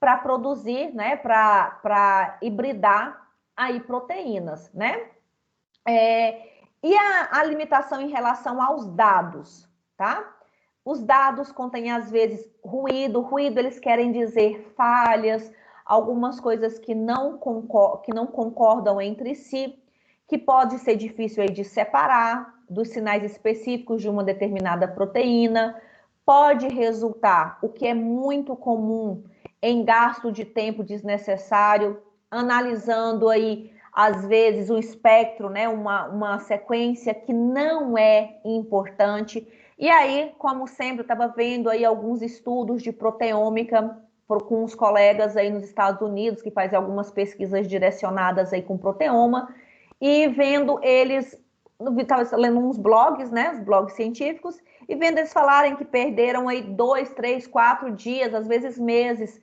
para produzir, né, para hibridar aí proteínas, né? E a limitação em relação aos dados, tá? Os dados contêm, às vezes, ruído eles querem dizer falhas, algumas coisas que não concordam entre si, que pode ser difícil aí de separar dos sinais específicos de uma determinada proteína, pode resultar, o que é muito comum, em gasto de tempo desnecessário, analisando aí, às vezes, um espectro, né, uma sequência que não é importante. E aí, como sempre, eu estava vendo aí alguns estudos de proteômica com os colegas aí nos Estados Unidos, que fazem algumas pesquisas direcionadas aí com proteoma, e vendo eles, estava lendo uns blogs, né, os blogs científicos, e vendo eles falarem que perderam aí 2, 3, 4 dias, às vezes meses,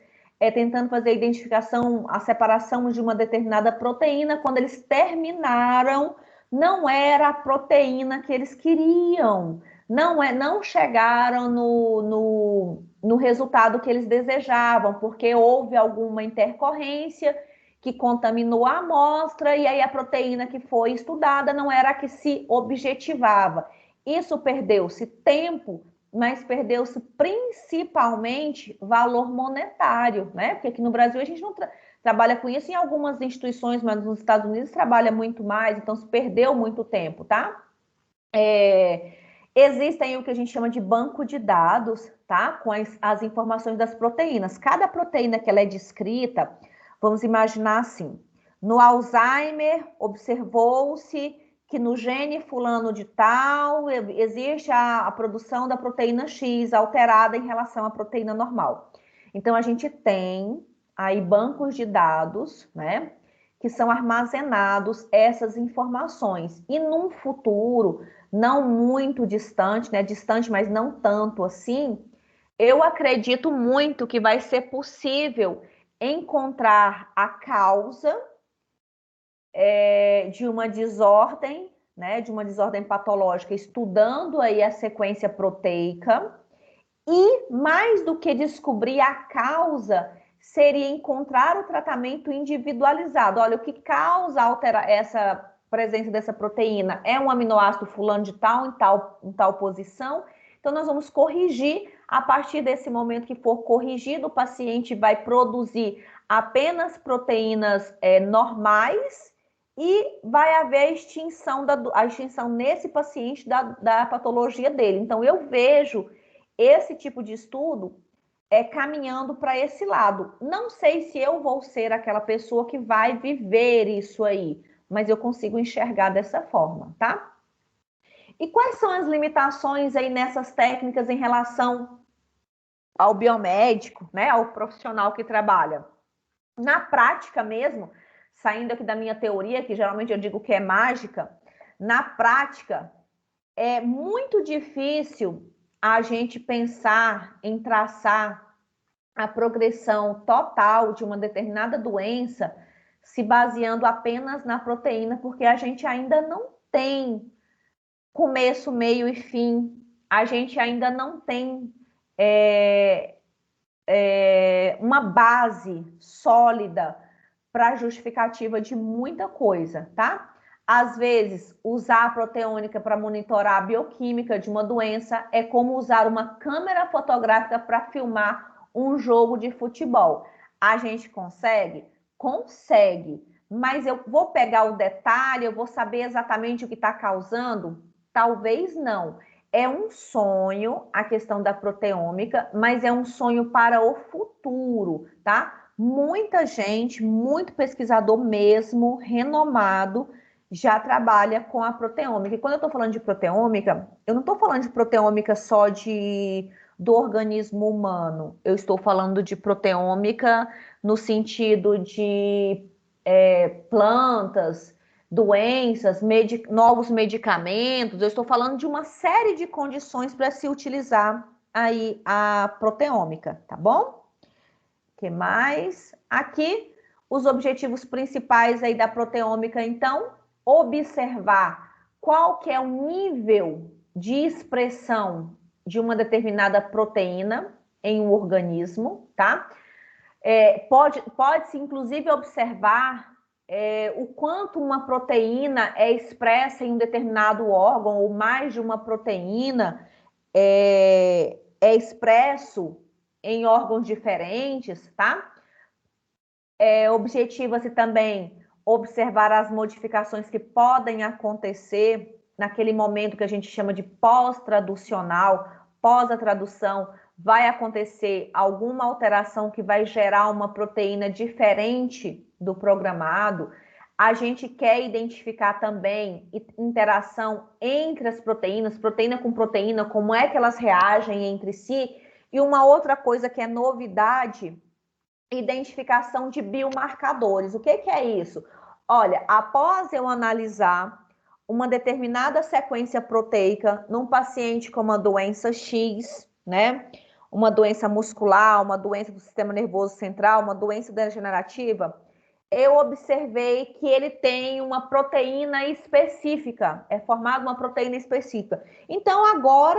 tentando fazer a identificação, a separação de uma determinada proteína, quando eles terminaram, não era a proteína que eles queriam, não chegaram no resultado que eles desejavam, porque houve alguma intercorrência que contaminou a amostra, e aí a proteína que foi estudada não era a que se objetivava. Isso perdeu-se tempo, mas perdeu-se principalmente valor monetário, né? Porque aqui no Brasil a gente não trabalha com isso, em algumas instituições, mas nos Estados Unidos trabalha muito mais, então se perdeu muito tempo, tá? Existem o que a gente chama de banco de dados, tá? Com as informações das proteínas. Cada proteína que ela é descrita, vamos imaginar assim, no Alzheimer observou-se que no gene fulano de tal existe a produção da proteína X alterada em relação à proteína normal. Então a gente tem aí bancos de dados, né, que são armazenados essas informações. E num futuro não muito distante, né, distante, mas não tanto assim, eu acredito muito que vai ser possível encontrar a causa de uma desordem, né, de uma desordem patológica, estudando aí a sequência proteica, e mais do que descobrir a causa, seria encontrar o tratamento individualizado. Olha, o que causa essa presença dessa proteína é um aminoácido fulano de tal, em tal posição, então nós vamos corrigir. A partir desse momento que for corrigido, o paciente vai produzir apenas proteínas normais, e vai haver a extinção nesse paciente da patologia dele. Então, eu vejo esse tipo de estudo caminhando para esse lado. Não sei se eu vou ser aquela pessoa que vai viver isso aí, mas eu consigo enxergar dessa forma, tá? E quais são as limitações aí nessas técnicas em relação ao biomédico, né, ao profissional que trabalha? Na prática mesmo, saindo aqui da minha teoria, que geralmente eu digo que é mágica, na prática é muito difícil a gente pensar em traçar a progressão total de uma determinada doença se baseando apenas na proteína, porque a gente ainda não tem começo, meio e fim, a gente ainda não tem uma base sólida para justificativa de muita coisa, tá? Às vezes, usar a proteômica para monitorar a bioquímica de uma doença é como usar uma câmera fotográfica para filmar um jogo de futebol. A gente consegue? Consegue. Mas eu vou pegar o detalhe, eu vou saber exatamente o que está causando? Talvez não. É um sonho a questão da proteômica, mas é um sonho para o futuro, tá? Muita gente, muito pesquisador mesmo, renomado, já trabalha com a proteômica. E quando eu estou falando de proteômica, eu não estou falando de proteômica só do organismo humano. Eu estou falando de proteômica no sentido de plantas, doenças, novos medicamentos. Eu estou falando de uma série de condições para se utilizar aí a proteômica, tá bom? Que mais? Aqui, os objetivos principais aí da proteômica, então, observar qual que é o nível de expressão de uma determinada proteína em um organismo, tá? Pode-se, inclusive, observar o quanto uma proteína é expressa em um determinado órgão, ou mais de uma proteína expresso em órgãos diferentes, tá? Objetiva-se também observar as modificações que podem acontecer naquele momento que a gente chama de pós-traducional, pós a tradução, vai acontecer alguma alteração que vai gerar uma proteína diferente do programado. A gente quer identificar também interação entre as proteínas, proteína com proteína, como é que elas reagem entre si. E uma outra coisa que é novidade, identificação de biomarcadores. O que é isso? Olha, após eu analisar uma determinada sequência proteica num paciente com uma doença X, né? Uma doença muscular, uma doença do sistema nervoso central, uma doença degenerativa, eu observei que ele tem uma proteína específica, é formada uma proteína específica. Então, agora,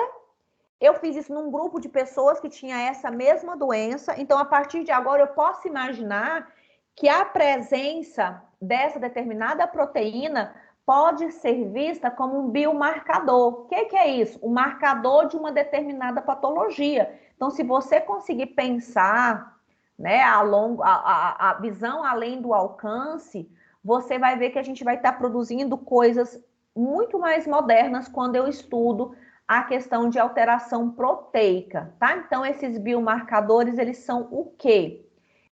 eu fiz isso num grupo de pessoas que tinha essa mesma doença. Então, a partir de agora, eu posso imaginar que a presença dessa determinada proteína pode ser vista como um biomarcador. O que é isso? Um marcador de uma determinada patologia. Então, se você conseguir pensar, né, a visão além do alcance, você vai ver que a gente vai estar produzindo coisas muito mais modernas quando eu estudo a questão de alteração proteica, tá? Então, esses biomarcadores, eles são o quê?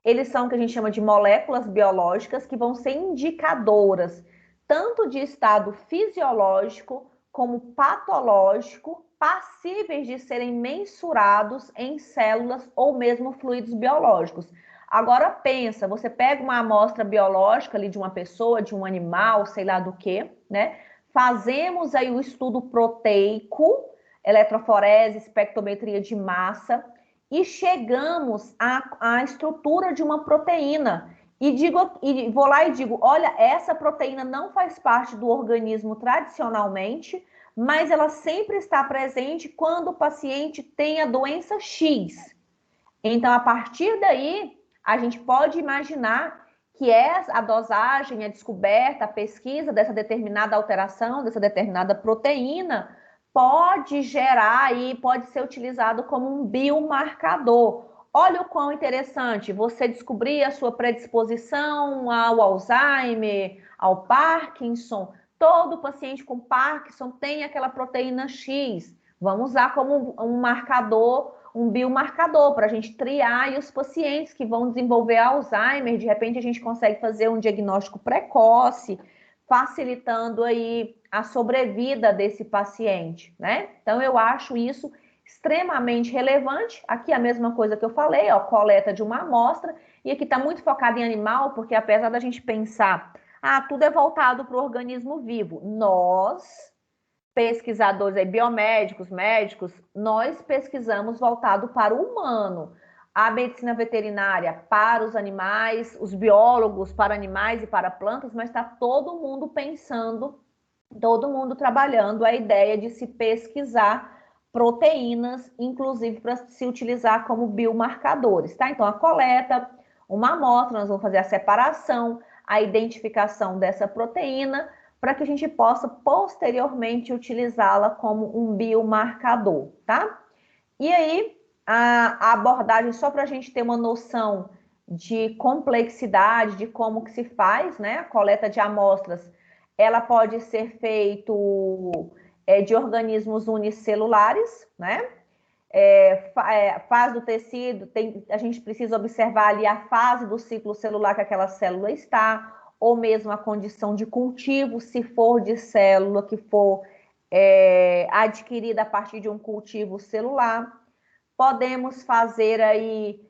Eles são o que a gente chama de moléculas biológicas que vão ser indicadoras tanto de estado fisiológico como patológico, passíveis de serem mensurados em células ou mesmo fluidos biológicos. Agora pensa, você pega uma amostra biológica ali de uma pessoa, de um animal, sei lá do que, né? Fazemos aí o estudo proteico, eletroforese, espectrometria de massa, e chegamos à estrutura de uma proteína. E vou lá e digo, olha, essa proteína não faz parte do organismo tradicionalmente, mas ela sempre está presente quando o paciente tem a doença X. Então, a partir daí, a gente pode imaginar que a dosagem, a descoberta, a pesquisa dessa determinada alteração, dessa determinada proteína, pode gerar e pode ser utilizado como um biomarcador. Olha o quão interessante você descobrir a sua predisposição ao Alzheimer, ao Parkinson. Todo paciente com Parkinson tem aquela proteína X. Vamos usar como um marcador, um biomarcador, para a gente triar os pacientes que vão desenvolver Alzheimer. De repente, a gente consegue fazer um diagnóstico precoce, facilitando aí a sobrevida desse paciente, né? Então, eu acho isso extremamente relevante. Aqui a mesma coisa que eu falei, ó, coleta de uma amostra, e aqui está muito focado em animal, porque apesar da gente pensar, tudo é voltado para o organismo vivo, nós, pesquisadores aí, biomédicos, médicos, nós pesquisamos voltado para o humano. A medicina veterinária para os animais, os biólogos para animais e para plantas, mas está todo mundo pensando, todo mundo trabalhando a ideia de se pesquisar proteínas, inclusive para se utilizar como biomarcadores, tá? Então, a coleta, uma amostra, nós vamos fazer a separação, a identificação dessa proteína, para que a gente possa posteriormente utilizá-la como um biomarcador, tá? E aí, a abordagem, só para a gente ter uma noção de complexidade, de como que se faz, né? A coleta de amostras, ela pode ser feito de organismos unicelulares, né? Fase do tecido, a gente precisa observar ali a fase do ciclo celular que aquela célula está, ou mesmo a condição de cultivo, se for de célula que for adquirida a partir de um cultivo celular. Podemos fazer aí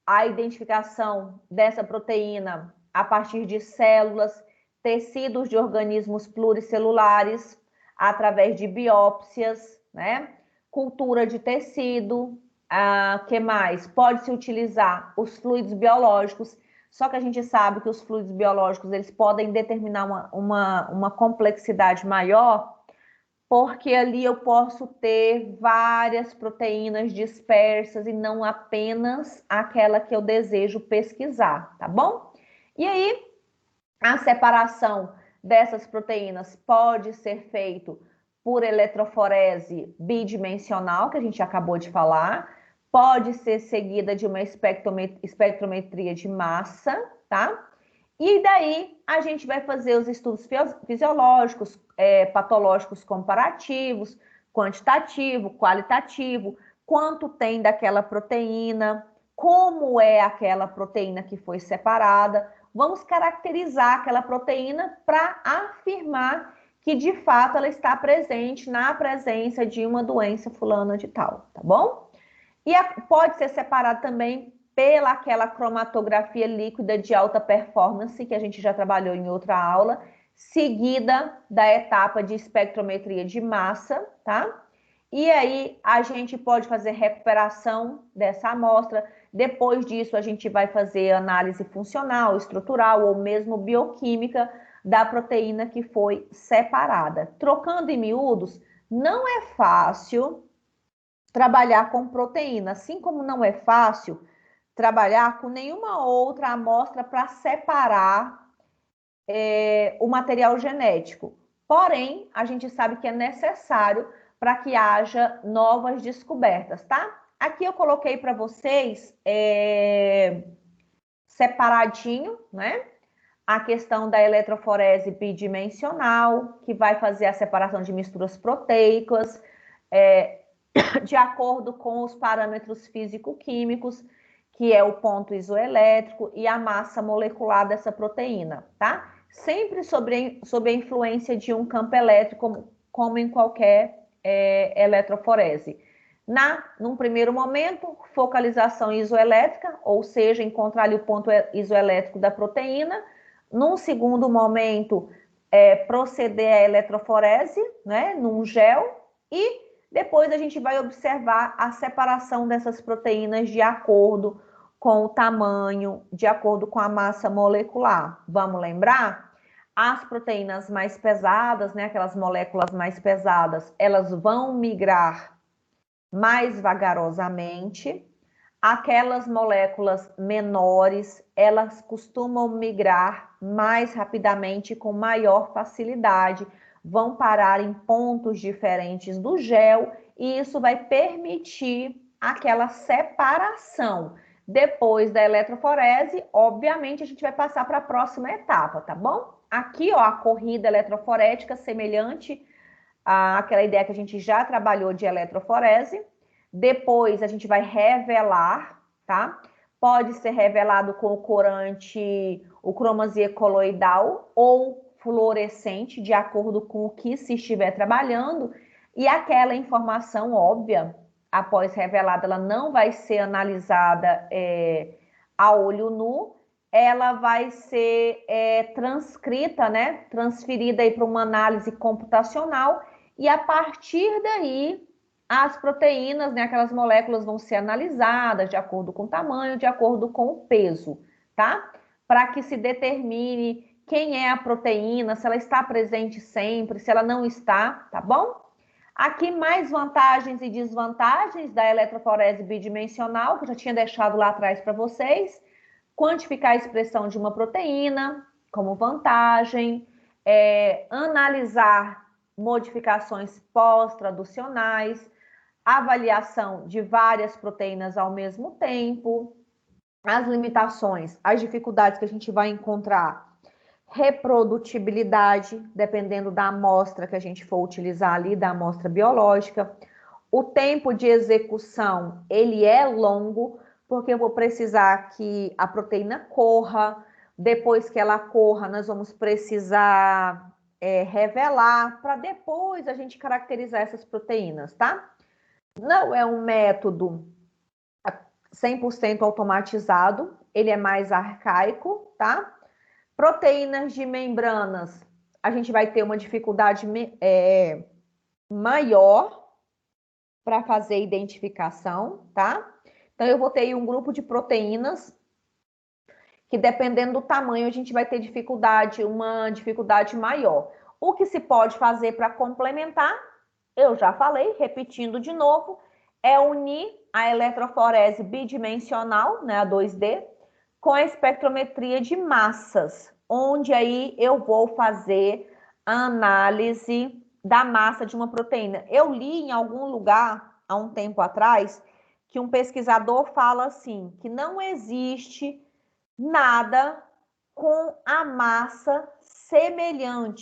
a identificação dessa proteína a partir de células, tecidos de organismos pluricelulares, através de biópsias, né? Cultura de tecido, que mais? Pode-se utilizar os fluidos biológicos, só que a gente sabe que os fluidos biológicos eles podem determinar uma complexidade maior, porque ali eu posso ter várias proteínas dispersas e não apenas aquela que eu desejo pesquisar, tá bom? E aí, a separação dessas proteínas pode ser feito por eletroforese bidimensional, que a gente acabou de falar, pode ser seguida de uma espectrometria de massa, tá? E daí a gente vai fazer os estudos fisiológicos, patológicos comparativos, quantitativo, qualitativo, quanto tem daquela proteína, como é aquela proteína que foi separada. Vamos caracterizar aquela proteína para afirmar que de fato ela está presente na presença de uma doença fulana de tal, tá bom? E pode ser separado também pela aquela cromatografia líquida de alta performance, que a gente já trabalhou em outra aula, seguida da etapa de espectrometria de massa, tá? E aí a gente pode fazer recuperação dessa amostra. Depois disso, a gente vai fazer análise funcional, estrutural ou mesmo bioquímica da proteína que foi separada. Trocando em miúdos, não é fácil trabalhar com proteína, assim como não é fácil trabalhar com nenhuma outra amostra para separar o material genético. Porém, a gente sabe que é necessário para que haja novas descobertas, tá? Aqui eu coloquei para vocês separadinho, né? A questão da eletroforese bidimensional, que vai fazer a separação de misturas proteicas, de acordo com os parâmetros físico-químicos, que é o ponto isoelétrico e a massa molecular dessa proteína, tá? Sempre sob a influência de um campo elétrico, como em qualquer eletroforese. Num primeiro momento, focalização isoelétrica, ou seja, encontrar ali o ponto isoelétrico da proteína. Num segundo momento, proceder à eletroforese, né, num gel, e depois a gente vai observar a separação dessas proteínas de acordo com o tamanho, de acordo com a massa molecular. Vamos lembrar? As proteínas mais pesadas, né, aquelas moléculas mais pesadas, elas vão migrar mais vagarosamente. Aquelas moléculas menores, elas costumam migrar mais rapidamente, com maior facilidade, vão parar em pontos diferentes do gel e isso vai permitir aquela separação. Depois da eletroforese, obviamente, a gente vai passar para a próxima etapa, tá bom? Aqui, ó, a corrida eletroforética, semelhante àquela ideia que a gente já trabalhou de eletroforese. Depois a gente vai revelar, tá? Pode ser revelado com o corante, o cromazia coloidal ou fluorescente, de acordo com o que se estiver trabalhando. E aquela informação óbvia, após revelada, ela não vai ser analisada a olho nu, ela vai ser transcrita, né? Transferida para uma análise computacional e a partir daí as proteínas, né, aquelas moléculas vão ser analisadas de acordo com o tamanho, de acordo com o peso, tá? Para que se determine quem é a proteína, se ela está presente sempre, se ela não está, tá bom? Aqui mais vantagens e desvantagens da eletroforese bidimensional, que eu já tinha deixado lá atrás para vocês. Quantificar a expressão de uma proteína como vantagem, analisar modificações pós-traducionais, avaliação de várias proteínas ao mesmo tempo, as limitações, as dificuldades que a gente vai encontrar, reprodutibilidade, dependendo da amostra que a gente for utilizar ali, da amostra biológica. O tempo de execução, ele é longo, porque eu vou precisar que a proteína corra, depois que ela corra, nós vamos precisar revelar, para depois a gente caracterizar essas proteínas, tá? Não é um método 100% automatizado, ele é mais arcaico, tá? Proteínas de membranas, a gente vai ter uma dificuldade maior para fazer identificação, tá? Então, eu vou ter um grupo de proteínas que, dependendo do tamanho, a gente vai ter uma dificuldade maior. O que se pode fazer para complementar Eu já falei, repetindo de novo, é unir a eletroforese bidimensional, né, a 2D, com a espectrometria de massas, onde aí eu vou fazer a análise da massa de uma proteína. Eu li em algum lugar, há um tempo atrás, que um pesquisador fala assim, que não existe nada com a massa semelhante